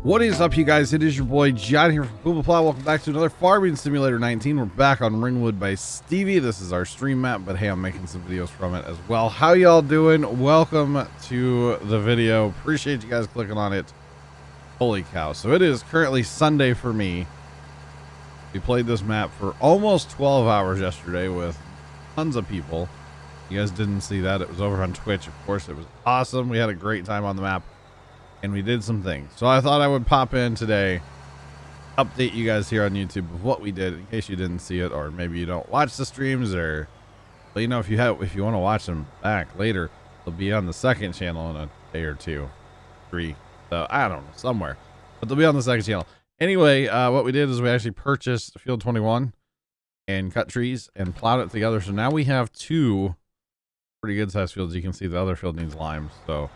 What is up, you guys? It is your boy John here from PumaPlow. Welcome back to another Farming Simulator 19. We're back on Ringwood by Stevie. This is our stream map, but hey, I'm making some videos from it as well. How y'all doing? Welcome to the video. Appreciate you guys clicking on it. Holy cow. So it is currently Sunday for me. We played this map for almost 12 hours yesterday with tons of people. You guys didn't see that. It was over on Twitch. Of course, it was awesome. We had a great time on the map. And we did some things. So I thought I would pop in today, update you guys here on YouTube of what we did in case you didn't see it, or maybe you don't watch the streams, or let you know if you want to watch them back later, they'll be on the second channel in a day or two, 3. So I don't know, somewhere, but they'll be on the second channel. Anyway, what we did is we actually purchased Field 21 and cut trees and plowed it together. So now we have 2 pretty good sized fields. You can see the other field needs limes. So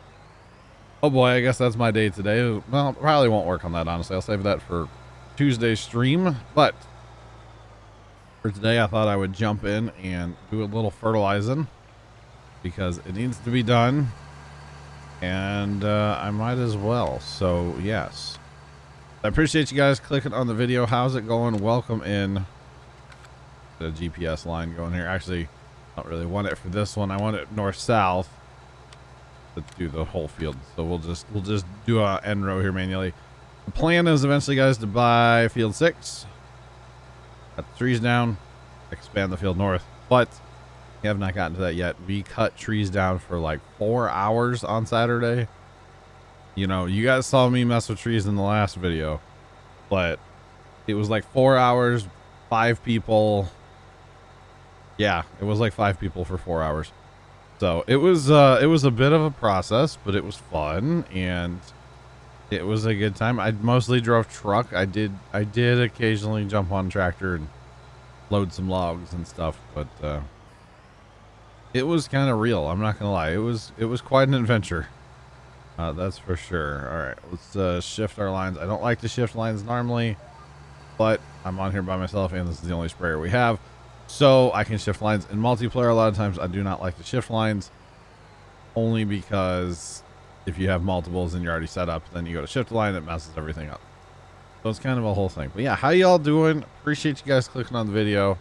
oh boy, I guess that's my day today. Well, probably won't work on that, honestly. I'll save that for Tuesday's stream. But for today, I thought I would jump in and do a little fertilizing because it needs to be done. And I might as well. So, yes. I appreciate you guys clicking on the video. How's it going? Welcome in. The GPS line going here. Actually, I don't really want it for this one. I want it north-south. Let's do the whole field, so we'll just do a end row here manually. The plan is eventually, guys, to buy field 6, cut the trees down, expand the field north, but we have not gotten to that yet. We cut trees down for like 4 hours on Saturday. You know, you guys saw me mess with trees in the last video, but it was like 4 hours, 5 people. Yeah, it was like 5 people for 4 hours. So it was a bit of a process, but it was fun and it was a good time. I mostly drove truck. I did occasionally jump on tractor and load some logs and stuff, but it was kind of real. I'm not gonna lie. It was quite an adventure. That's for sure. All right, let's shift our lines. I don't like to shift lines normally, but I'm on here by myself and this is the only sprayer we have. So I can shift lines in multiplayer. A lot of times I do not like to shift lines, only because if you have multiples and you're already set up, then you go to shift line, it messes everything up. So it's kind of a whole thing. But yeah, how y'all doing? Appreciate you guys clicking on the video.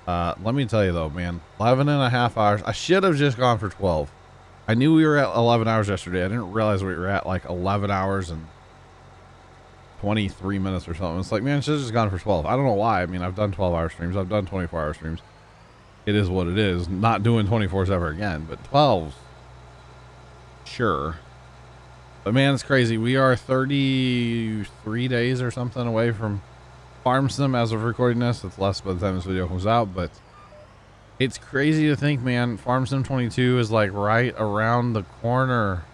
Let me tell you though, man, 11.5 hours. I should have just gone for 12. I knew we were at 11 hours yesterday. I didn't realize we were at like 11 hours and 23 minutes or something. It's like, man, it should have just gone for 12. I don't know why. I mean, I've done 12-hour streams. I've done 24-hour streams. It is what it is. Not doing 24s ever again, but 12s. Sure. But man, it's crazy. We are 33 days or something away from Farm Sim as of recording this. It's less by the time this video comes out, but it's crazy to think, man, Farm Sim 22 is like right around the corner.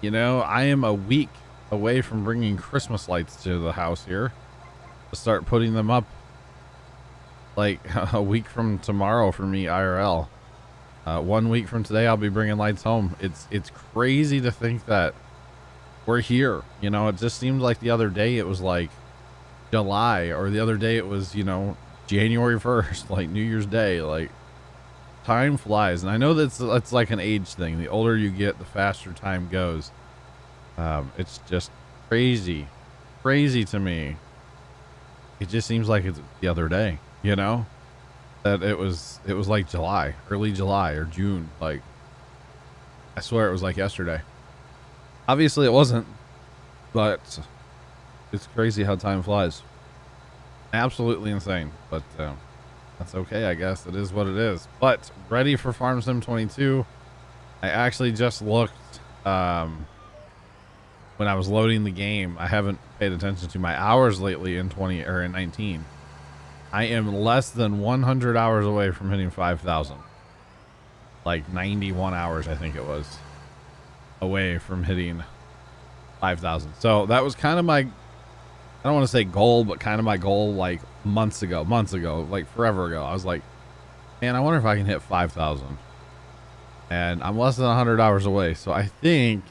You know, I am a week away from bringing Christmas lights to the house here to start putting them up like a week from tomorrow for me IRL. 1 week from today I'll be bringing lights home. It's crazy to think that we're here. You know, it just seemed like the other day it was like July, or the other day it was, you know, January 1st, like New Year's Day. Like, time flies, and I know that's like an age thing. The older you get, the faster time goes. It's just crazy to me. It just seems like it's the other day, you know, that it was like July, early July or June. Like, I swear it was like yesterday. Obviously it wasn't, but it's crazy how time flies. Absolutely insane, but that's okay. I guess it is what it is. But ready for Farm Sim 22. I actually just looked, when I was loading the game. I haven't paid attention to my hours lately in 19. I am less than 100 hours away from hitting 5,000. Like 91 hours, I think it was, away from hitting 5,000. So that was kind of my, I don't want to say goal, but kind of my goal like months ago, like forever ago. I was like, man, I wonder if I can hit 5,000. And I'm less than 100 hours away. So I think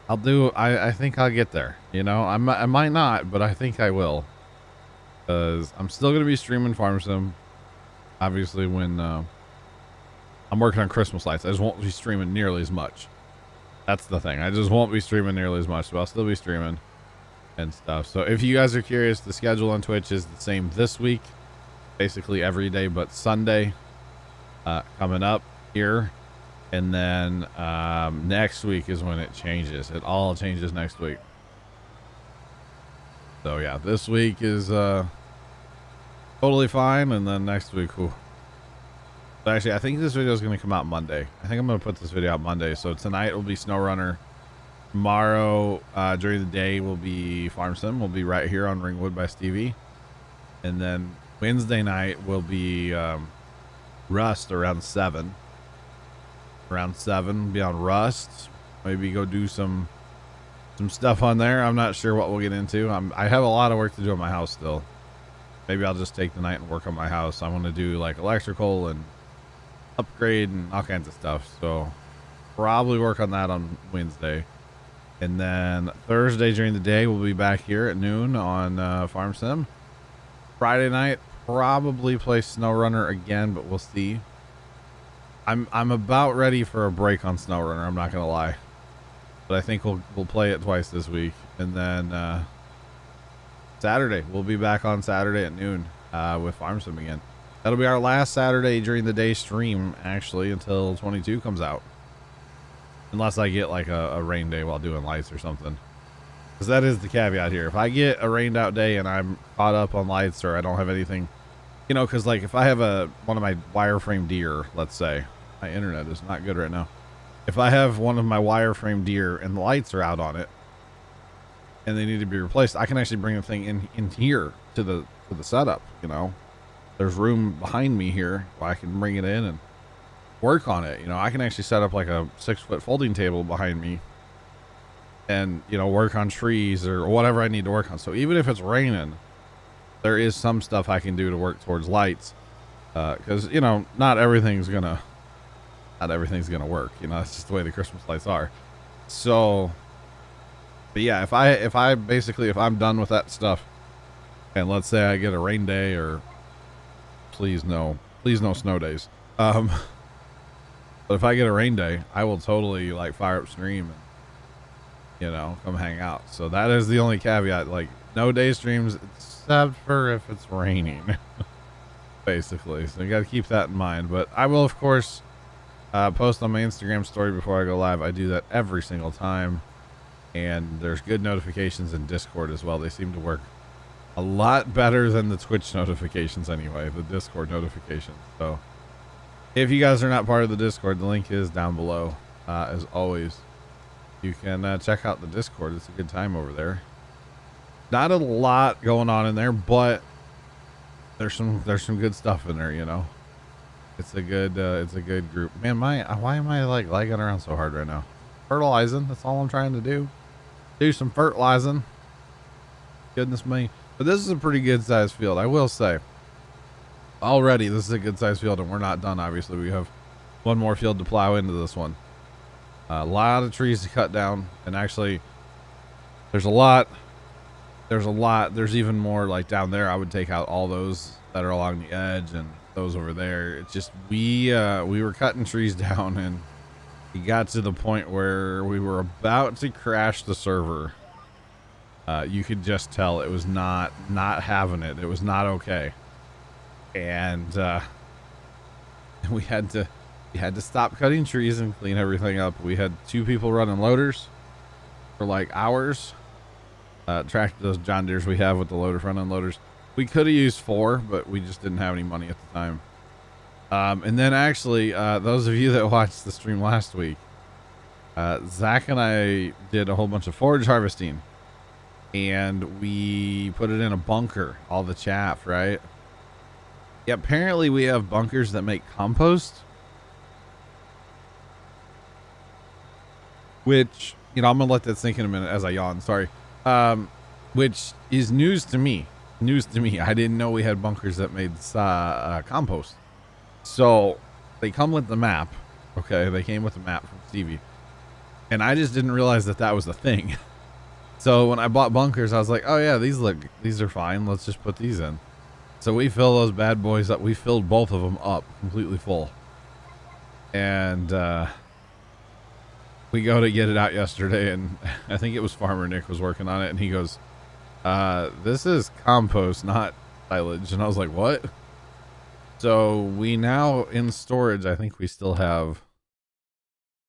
I think I'll get there. You know, I might not, but I think I will, because I'm still going to be streaming Farm Sim. Obviously, when I'm working on Christmas lights, I just won't be streaming nearly as much. That's the thing. I just won't be streaming nearly as much, but I'll still be streaming and stuff. So if you guys are curious, the schedule on Twitch is the same this week. Basically every day but Sunday coming up here. And then next week is when it changes. It all changes next week. So yeah, this week is totally fine. And then next week, whew. But actually, I think this video is going to come out Monday. I think I'm going to put this video out Monday. So tonight will be SnowRunner. Tomorrow during the day will be Farm Sim. We'll be right here on Ringwood by Stevie. And then Wednesday night will be Rust around 7. Around 7, be on Rust. Maybe go do some stuff on there. I'm not sure what we'll get into. I have a lot of work to do at my house still. Maybe I'll just take the night and work on my house. I want to do like electrical and upgrade and all kinds of stuff. So probably work on that on Wednesday. And then Thursday during the day, we'll be back here at noon on Farm Sim. Friday night, probably play SnowRunner again, but we'll see. I'm about ready for a break on SnowRunner. I'm not gonna lie, but I think we'll play it twice this week. And then Saturday, we'll be back on Saturday at noon with Farm Sim again. That'll be our last Saturday during the day stream, actually, until 22 comes out. Unless I get like a rain day while doing lights or something. Because that is the caveat here. If I get a rained out day and I'm caught up on lights or I don't have anything, you know, because like if I have one of my wireframe deer, let's say, my internet is not good right now. If I have one of my wireframe deer and the lights are out on it and they need to be replaced, I can actually bring the thing in here to the setup, you know. There's room behind me here where I can bring it in and work on it. You know, I can actually set up like a 6-foot folding table behind me and, you know, work on trees or whatever I need to work on. So even if it's raining, there is some stuff I can do to work towards lights. Cause you know, not everything's gonna work. You know, it's just the way the Christmas lights are. So, but yeah, if I'm done with that stuff and let's say I get a rain day or please no snow days. But if I get a rain day, I will totally like fire up stream and, you know, come hang out. So that is the only caveat, like no day streams except for if it's raining, basically. So you got to keep that in mind. But I will, of course, post on my Instagram story before I go live. I do that every single time. And there's good notifications in Discord as well. They seem to work a lot better than the Twitch notifications anyway, the Discord notifications. So if you guys are not part of the Discord, the link is down below. As always, you can check out the Discord. It's a good time over there. Not a lot going on in there, but there's some good stuff in there, you know. It's a good group. Man, why am I like lagging around so hard right now? Fertilizing, that's all I'm trying to do. Do some fertilizing. Goodness me. But this is a pretty good sized field, I will say. Already, this is a good sized field, and we're not done, obviously. We have one more field to plow into this one. A lot of trees to cut down, and actually, there's a lot. There's even more like down there. I would take out all those that are along the edge and those over there. It's just we were cutting trees down, and we got to the point where we were about to crash the server. You could just tell it was not having it. It was not okay. And we had to stop cutting trees and clean everything up. We had 2 people running loaders for like hours. Tracked those John Deeres we have with the loader front end loaders. We could have used 4, but we just didn't have any money at the time. And then actually, those of you that watched the stream last week, Zach and I did a whole bunch of forage harvesting, and we put it in a bunker, all the chaff, right? Yeah, apparently we have bunkers that make compost, which, you know, I'm gonna let that sink in a minute as I yawn, sorry. Which is news to me. I didn't know we had bunkers that made compost. So they come with the map. Okay, they came with the map from Stevie, and I just didn't realize that was a thing. So when I bought bunkers, I was like, oh yeah, these are fine. Let's just put these in. So we fill those bad boys up. We filled both of them up completely full. And we go to get it out yesterday, and I think it was Farmer Nick was working on it, and he goes, this is compost, not silage. And I was like, what? So we now in storage, I think we still have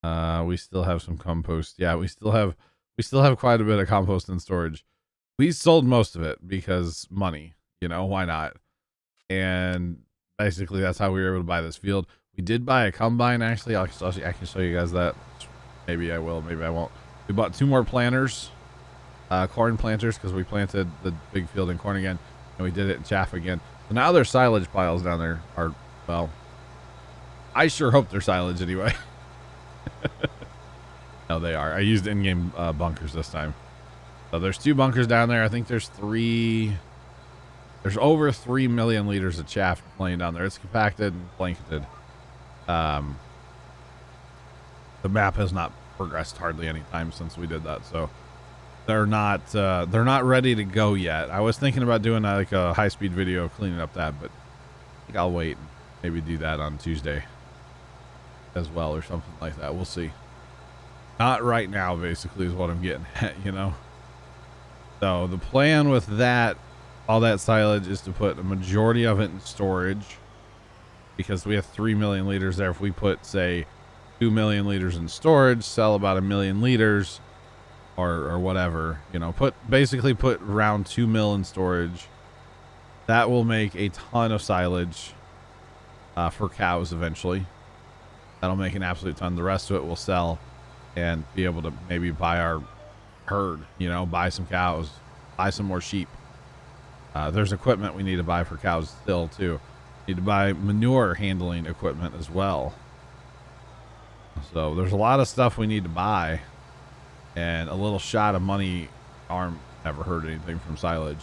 some compost. Yeah, we still have quite a bit of compost in storage. We sold most of it because money, why not? And basically that's how we were able to buy this field. We did buy a combine, actually. I can show you guys that. Maybe I will, maybe I won't. We bought 2 more planters, corn planters, because we planted the big field in corn again, and we did it in chaff again. So now there's silage piles down there. Well, I sure hope they're silage anyway. No, they are. I used in-game bunkers this time. So there's 2 bunkers down there. I think there's over 3 million liters of chaff laying down there. It's compacted and blanketed. The map has not progressed hardly any time since we did that, so they're not ready to go yet. I was thinking about doing like a high-speed video cleaning up that, but I think I'll wait and maybe do that on Tuesday as well, or something like that. We'll see. Not right now, basically, is what I'm getting at, So the plan with that, all that silage, is to put a majority of it in storage, because we have 3 million liters there. If we put, say, 2 million liters in storage, sell about 1 million liters, or whatever, basically put around 2 mil in storage. That will make a ton of silage for cows eventually. That'll make an absolute ton. The rest of it will sell and be able to maybe buy our herd, buy some cows, buy some more sheep. There's equipment we need to buy for cows still too. Need to buy manure handling equipment as well. So there's a lot of stuff we need to buy, and a little shot of money arm never heard anything from silage.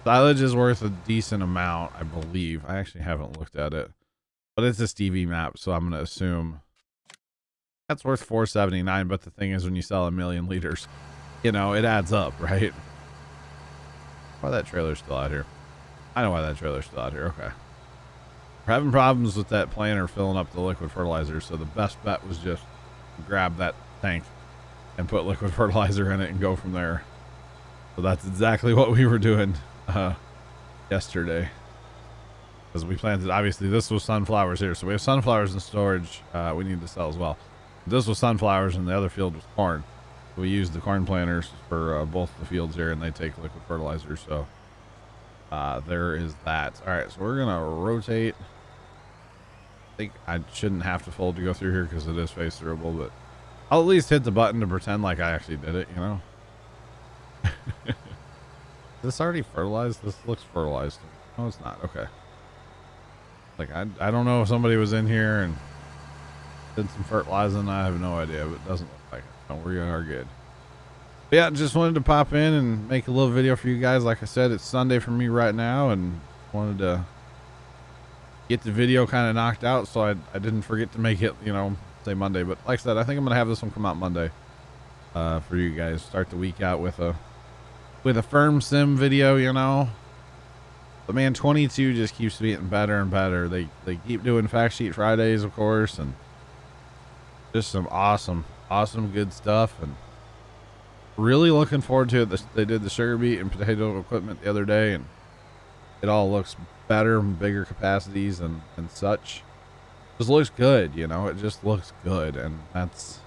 Silage is worth a decent amount, I believe. I actually haven't looked at it, but it's a Stevie map, so I'm going to assume that's worth 479. But the thing is, when you sell 1 million liters, it adds up, right? Why that trailer's still out here? I know why that trailer's still out here. Okay. We're having problems with that planter filling up the liquid fertilizer, so the best bet was just grab that tank and put liquid fertilizer in it and go from there. So that's exactly what we were doing yesterday, because we planted, obviously this was sunflowers here, so we have sunflowers in storage we need to sell as well. This was sunflowers and the other field was corn. We used the corn planters for both the fields here, and they take liquid fertilizer, so there is that. All right, so we're gonna rotate. I think I shouldn't have to fold to go through here because it is face throughable, but I'll at least hit the button to pretend like I actually did it, Is this already fertilized? This looks fertilized. No, it's not. Okay. Like, I don't know if somebody was in here and did some fertilizing. I have no idea, but it doesn't look like it. So we are good. But yeah, just wanted to pop in and make a little video for you guys. Like I said, it's Sunday for me right now, and wanted to get the video kind of knocked out so I didn't forget to make it, say Monday. But like I said, I think I'm going to have this one come out Monday for you guys. Start the week out with a firm sim video, But man, 22 just keeps getting better and better. They keep doing fact sheet Fridays, of course, and just some awesome good stuff, and really looking forward to it. They did the sugar beet and potato equipment the other day, and it all looks better and bigger capacities and such. Just looks good, it just looks good, and that's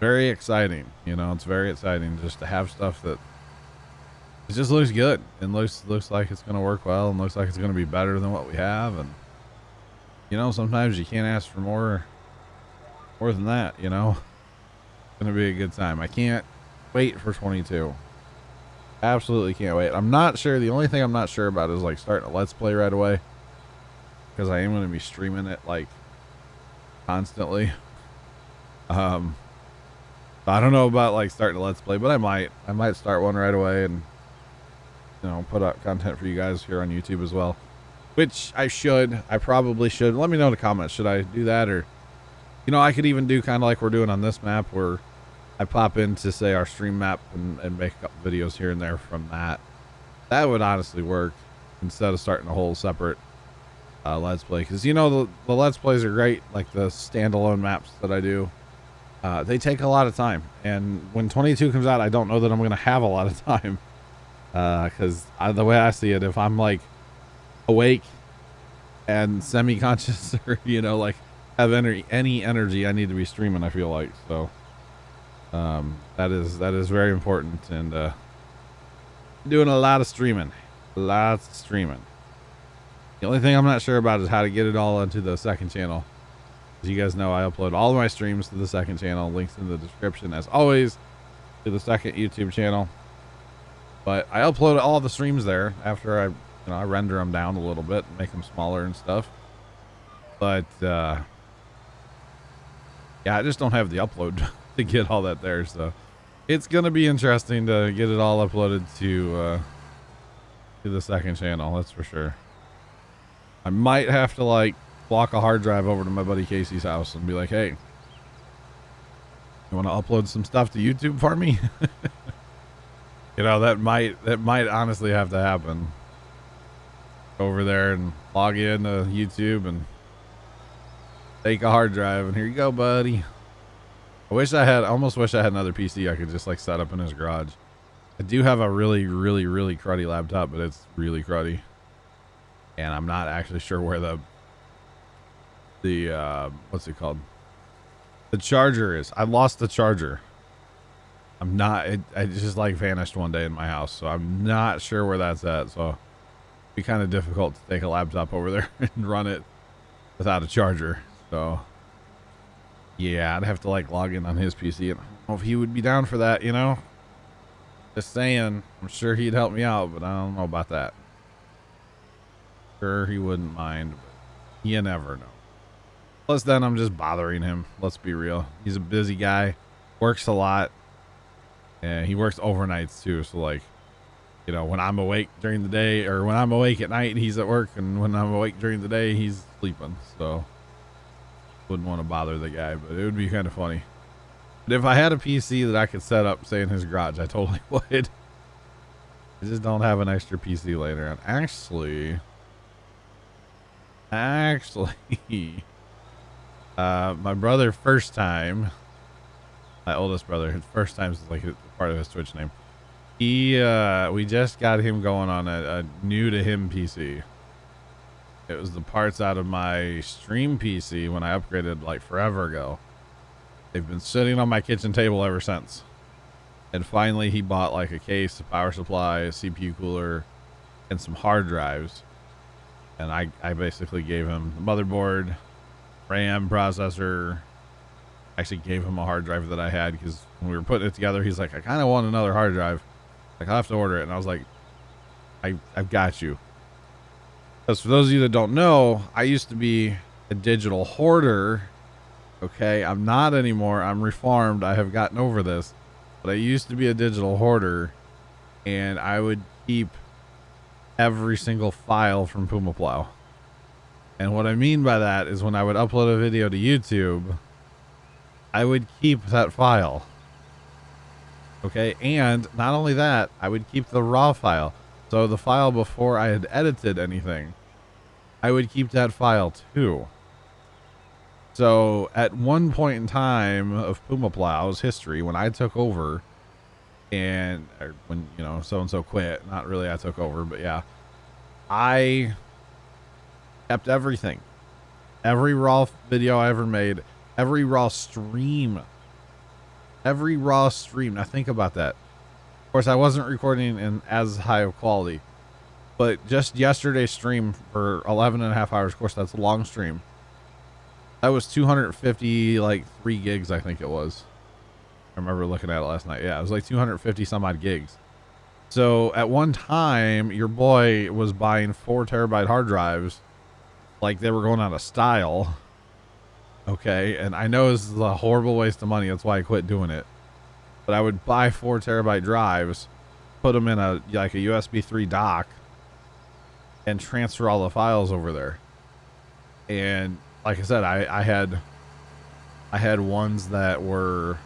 very exciting. It's very exciting just to have stuff that it just looks good and looks like it's going to work well and looks like it's going to be better than what we have. And sometimes you can't ask for more than that. It's going to be a good time. I can't wait for 22. Absolutely can't wait. I'm not sure. The only thing I'm not sure about is like starting a let's play right away, because I am going to be streaming it like constantly. I don't know about like starting a let's play, but I might start one right away and put out content for you guys here on YouTube as well, which I probably should. Let me know in the comments, should I do that? Or I could even do kind of like we're doing on this map, where I pop into, say, our stream map and make a couple videos here and there from that. That would honestly work, instead of starting a whole separate let's play, because the let's plays are great, like the standalone maps that I do. They take a lot of time, and when 22 comes out, I don't know that I'm going to have a lot of time, because the way I see it, if I'm like awake and semi-conscious or, you know, like have any energy, I need to be streaming, I feel like. So that is very important, and doing a lot of streaming, lots of streaming. The only thing I'm not sure about is how to get it all onto the second channel. As you guys know, I upload all of my streams to the second channel. Links in the description, as always, to the second YouTube channel. But I upload all the streams there after I render them down a little bit and make them smaller and stuff. But yeah, I just don't have the upload to get all that there. So it's gonna be interesting to get it all uploaded to the second channel. That's for sure. I might have to like block a hard drive over to my buddy Casey's house and be like, hey, you want to upload some stuff to YouTube for me? You know, that might honestly have to happen. Over there and log in to YouTube and take a hard drive, and here you go, buddy. Almost wish I had another PC I could just like set up in his garage. I do have a really cruddy laptop, but it's really cruddy, and I'm not actually sure where the what's it called, the charger is. I lost the charger. I just like vanished one day in my house, so I'm not sure where that's at. So it'd be kind of difficult to take a laptop over there and run it without a charger. So yeah, I'd have to like log in on his PC, and I don't know if he would be down for that, you know. Just saying, I'm sure he'd help me out, but I don't know about that. Sure, he wouldn't mind, but you never know. Plus then I'm just bothering him. Let's be real. He's a busy guy, works a lot, and he works overnights too. So like, you know, when I'm awake during the day, or when I'm awake at night, he's at work, and when I'm awake during the day, he's sleeping. So wouldn't want to bother the guy, but it would be kind of funny. But if I had a PC that I could set up, say in his garage, I totally would. I just don't have an extra PC later on. Actually, my brother, first time, my oldest brother, his first time is like part of his Twitch name. We just got him going on a new to him PC. It was the parts out of my stream PC when I upgraded like forever ago. They've been sitting on my kitchen table ever since. And finally he bought like a case, a power supply, a CPU cooler, and some hard drives. And I basically gave him the motherboard, RAM, processor. Actually gave him a hard drive that I had, because when we were putting it together, he's like, I kind of want another hard drive. Like, I'll have to order it. And I was like, I've got you. Because for those of you that don't know, I used to be a digital hoarder. Okay, I'm not anymore. I'm reformed. I have gotten over this. But I used to be a digital hoarder, and I would keep every single file from PumaPlow. And what I mean by that is when I would upload a video to YouTube, I would keep that file. Okay, and not only that, I would keep the raw file. So the file before I had edited anything, I would keep that file too. So at one point in time of PumaPlow's history, when I took over, and when, you know, so-and-so quit, not really I took over, but yeah, I kept everything. Every raw video I ever made, every raw stream. Now think about that. Of course, I wasn't recording in as high of quality, but just yesterday's stream for 11 and a half hours, of course, that's a long stream. That was 250, like 3 gigs, I think it was. I remember looking at it last night. Yeah, it was like 250 some odd gigs. So at one time, your boy was buying 4 terabyte hard drives like they were going out of style. Okay, and I know this is a horrible waste of money. That's why I quit doing it. But I would buy 4 terabyte drives, put them in a USB 3 dock, and transfer all the files over there. And like I said, I had ones that were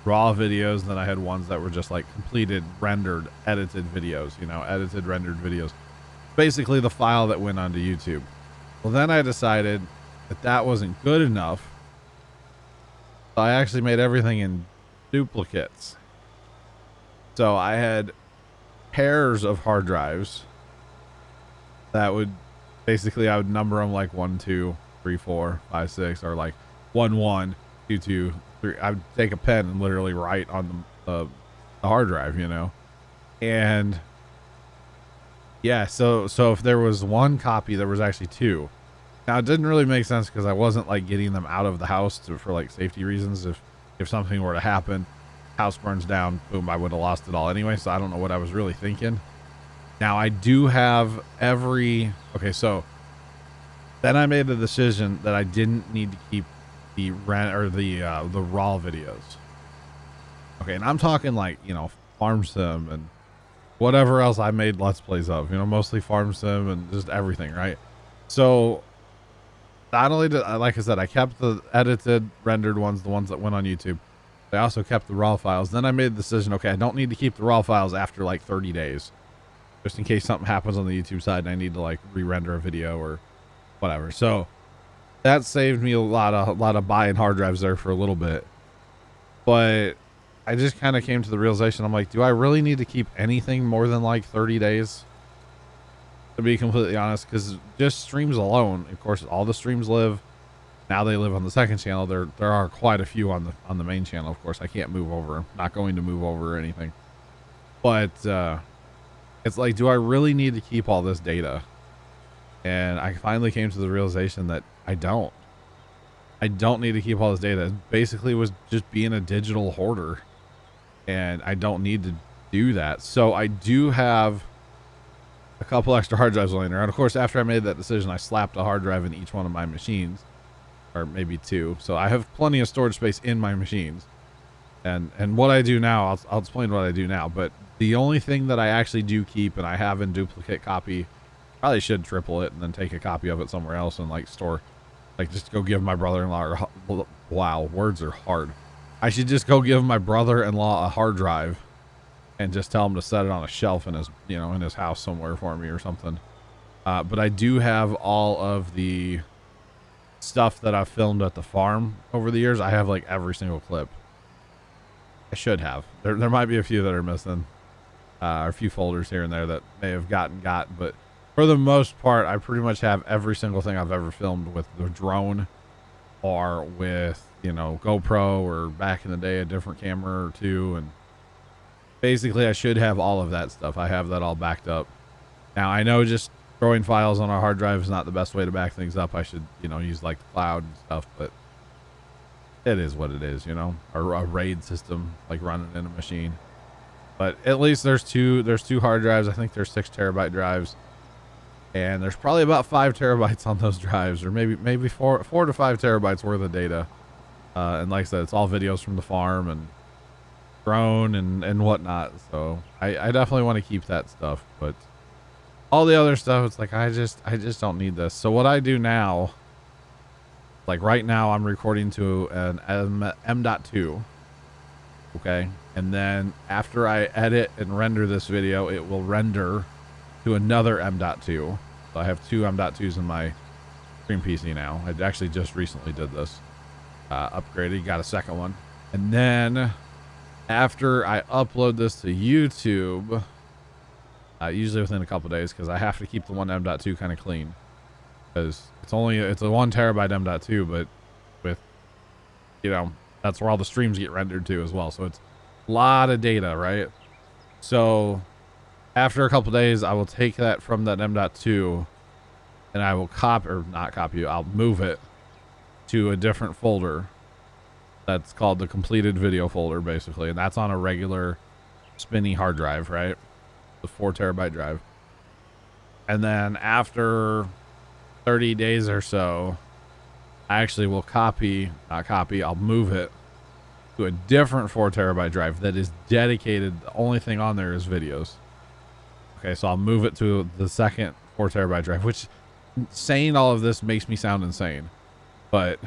raw videos, and then I had ones that were just like completed, rendered, edited videos, you know, edited, rendered videos. Basically the file that went onto YouTube. Well, then I decided that wasn't good enough. So I actually made everything in duplicates. So I had pairs of hard drives that would basically, I would number them like 1, 2, 3, 4, 5, 6, or like 1, 1, 2, 2, 3. I would take a pen and literally write on the hard drive, you know? And yeah, so if there was one copy, there was actually two. Now it didn't really make sense because I wasn't like getting them out of the house for like safety reasons. If something were to happen, house burns down, boom, I would have lost it all anyway. So I don't know what I was really thinking. Now I do have okay, so then I made the decision that I didn't need to keep the raw videos. Okay, and I'm talking like, you know, farm sim and whatever else I made let's plays of, you know, mostly farm sim and just everything, right? So not only did I, like I said, I kept the edited rendered ones, the ones that went on YouTube. I also kept the raw files. Then I made the decision, okay, I don't need to keep the raw files after like 30 days, just in case something happens on the YouTube side and I need to like re-render a video or whatever. So that saved me a lot of buying hard drives there for a little bit. But I just kind of came to the realization, I'm like, do I really need to keep anything more than like 30 days? To be completely honest, because just streams alone, of course, all the streams live. Now they live on the second channel. There are quite a few on the main channel. Of course, I can't move over. I'm not going to move over or anything. But it's like, do I really need to keep all this data? And I finally came to the realization that I don't need to keep all this data. It basically was just being a digital hoarder, and I don't need to do that. So I do have a couple extra hard drives laying around. Of course, after I made that decision, I slapped a hard drive in each one of my machines, or maybe two. So I have plenty of storage space in my machines. And what I do now, I'll explain what I do now. But the only thing that I actually do keep, and I have in duplicate copy, probably should triple it and then take a copy of it somewhere else and like store, like just go give my brother-in-law, wow, words are hard. I should just go give my brother-in-law a hard drive and just tell him to set it on a shelf in his, you know, in his house somewhere for me or something. But I do have all of the stuff that I've filmed at the farm over the years. I have like every single clip. I should have. There might be a few that are missing, or a few folders here and there that may have got, but for the most part, I pretty much have every single thing I've ever filmed with the drone or with, you know, GoPro, or back in the day, a different camera or two. And basically I should have all of that stuff. I have that all backed up. Now I know just throwing files on a hard drive is not the best way to back things up. I should, you know, use like the cloud and stuff, but it is what it is, you know, or a RAID system like running in a machine. But at least there's two hard drives. I think there's 6 terabyte drives, and there's probably about 5 terabytes on those drives, or maybe 4 to 5 terabytes worth of data. And like I said, it's all videos from the farm and drone and whatnot. So I definitely want to keep that stuff, but all the other stuff, it's like, I just don't need this. So what I do now, like right now, I'm recording to an M.2. Okay. And then after I edit and render this video, it will render to another M.2. So I have 2 M.2s in my stream PC now. I actually just recently did this, upgraded, got a second one. And then after I upload this to YouTube, usually within a couple days, because I have to keep the one M.2 kind of clean, because it's a 1 terabyte M.2, but with, you know, that's where all the streams get rendered to as well. So it's a lot of data, right? So after a couple days, I will take that from that M.2 and I will I'll move it to a different folder that's called the completed video folder, basically. And that's on a regular spinny hard drive, right? The 4 terabyte drive. And then after 30 days or so, I actually will I'll move it to a different 4 terabyte drive that is dedicated. The only thing on there is videos. Okay, so I'll move it to the second 4 terabyte drive, which, saying all of this makes me sound insane, but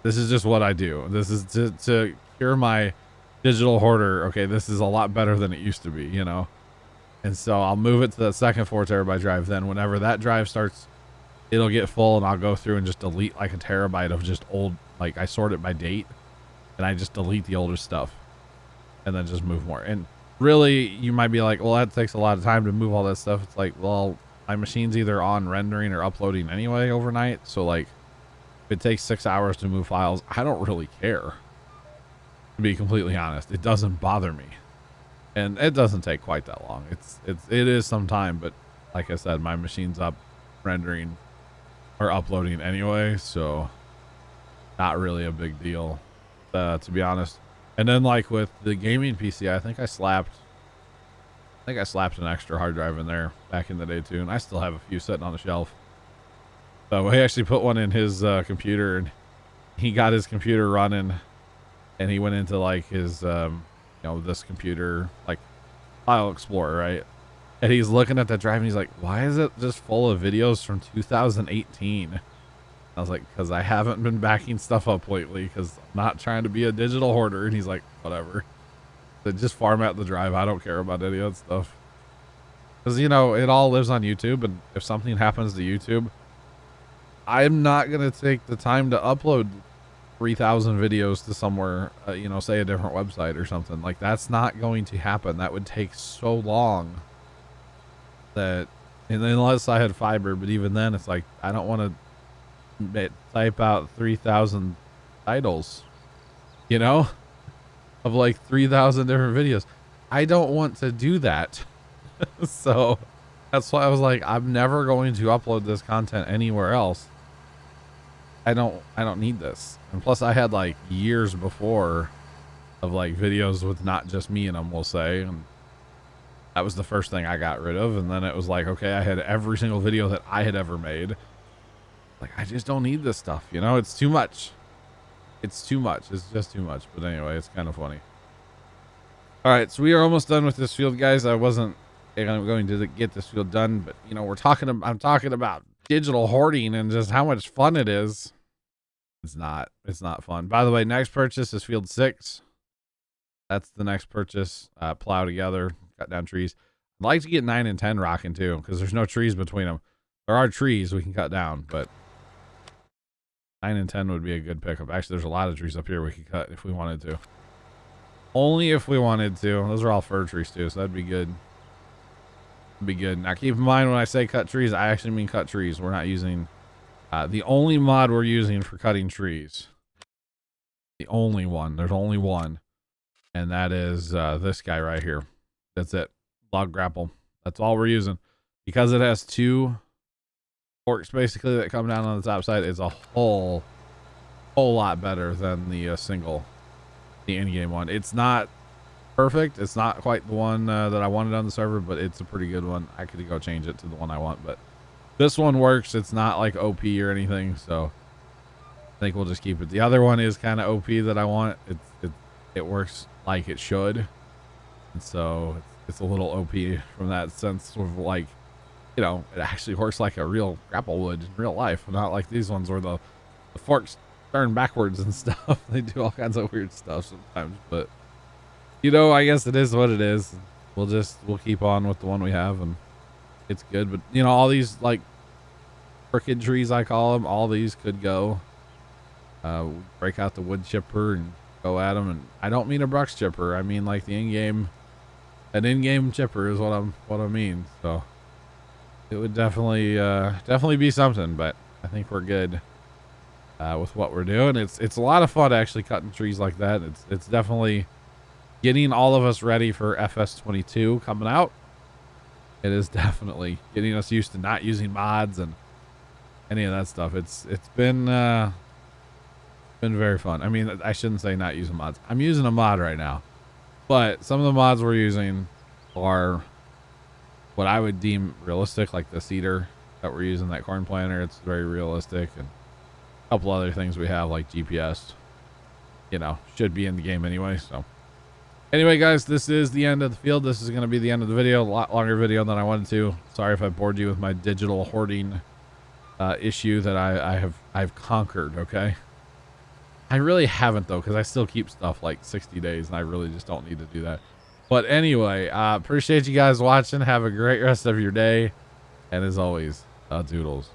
this is just what I do. This is to cure my digital hoarder. Okay, this is a lot better than it used to be, you know? And so I'll move it to the second 4 terabyte drive. Then whenever that drive starts, it'll get full and I'll go through and just delete like a terabyte of just old, like I sort it by date. and I just delete the older stuff and then just move more. And really, you might be like, well, that takes a lot of time to move all that stuff. It's like, well, my machine's either on rendering or uploading anyway overnight. So like, if it takes 6 hours to move files, I don't really care. To be completely honest, it doesn't bother me. And it doesn't take quite that long. It is some time, but like I said, my machine's up rendering or uploading anyway, so not really a big deal, to be honest. And then like with the gaming PC, I think I slapped an extra hard drive in there back in the day too, and I still have a few sitting on the shelf. So he actually put one in his computer, and he got his computer running, and he went into like his this computer, like File Explorer, right? And he's looking at that drive and he's like, why is it just full of videos from 2018? I was like, because I haven't been backing stuff up lately because I'm not trying to be a digital hoarder. And he's like, whatever. So just format the drive. I don't care about any of that stuff. Because, you know, it all lives on YouTube. And if something happens to YouTube, I'm not going to take the time to upload 3,000 videos to somewhere, say a different website or something. Like, that's not going to happen. That would take so long that, and unless I had fiber, but even then it's like, I don't want to type out 3,000 titles, of like 3,000 different videos. I don't want to do that. So that's why I was like, I'm never going to upload this content anywhere else. I don't need this. And plus I had like years before of like videos with not just me in them, we'll say. And that was the first thing I got rid of. And then it was like, okay, I had every single video that I had ever made. Like, I just don't need this stuff. It's too much. It's too much. It's just too much. But anyway, it's kind of funny. All right. So we are almost done with this field, guys. I wasn't going to get this field done, but I'm talking about digital hoarding and just how much fun it is. It's not fun. By the way, next purchase is field 6. That's the next purchase. Plow together, cut down trees. I'd like to get 9 and 10 rocking too, because there's no trees between them. There are trees we can cut down, but 9 and 10 would be a good pickup. Actually, there's a lot of trees up here we could cut if we wanted to. Only if we wanted to. Those are all fir trees too, so that'd be good. Be good. Now keep in mind, when I say cut trees, I actually mean cut trees. We're not using the only mod we're using for cutting trees. The only one. There's only one, and that is this guy right here. That's it. Log grapple. That's all we're using, because it has 2 forks basically that come down on the top side. It's a whole lot better than the the in-game one. It's not perfect. It's not quite the one that I wanted on the server, but it's a pretty good one. I could go change it to the one I want, but this one works. It's not like OP or anything, so I think we'll just keep it. The other one is kind of OP that I want. It works like it should, and so it's a little OP from that sense of like, it actually works like a real grapple would in real life, not like these ones where the forks turn backwards and stuff. They do all kinds of weird stuff sometimes, but I guess it is what it is. We'll keep on with the one we have, and it's good. But all these like crooked trees, I call them, all these could go. Break out the wood chipper and go at them. And I don't mean a brush chipper. I mean like the an in-game chipper is what I mean. So it would definitely be something. But I think we're good with what we're doing. It's a lot of fun actually cutting trees like that. It's definitely getting all of us ready for FS22 coming out. It is definitely getting us used to not using mods and any of that stuff. It's been very fun. I mean, I shouldn't say not using mods. I'm using a mod right now, but some of the mods we're using are what I would deem realistic, like the cedar that we're using, that corn planter. It's very realistic, and a couple other things we have like GPS, should be in the game anyway. So anyway, guys, this is the end of the field. This is going to be the end of the video. A lot longer video than I wanted to. Sorry if I bored you with my digital hoarding issue that I've conquered. Okay, I really haven't though, because I still keep stuff like 60 days, and I really just don't need to do that. But anyway, appreciate you guys watching. Have a great rest of your day, and as always, doodles.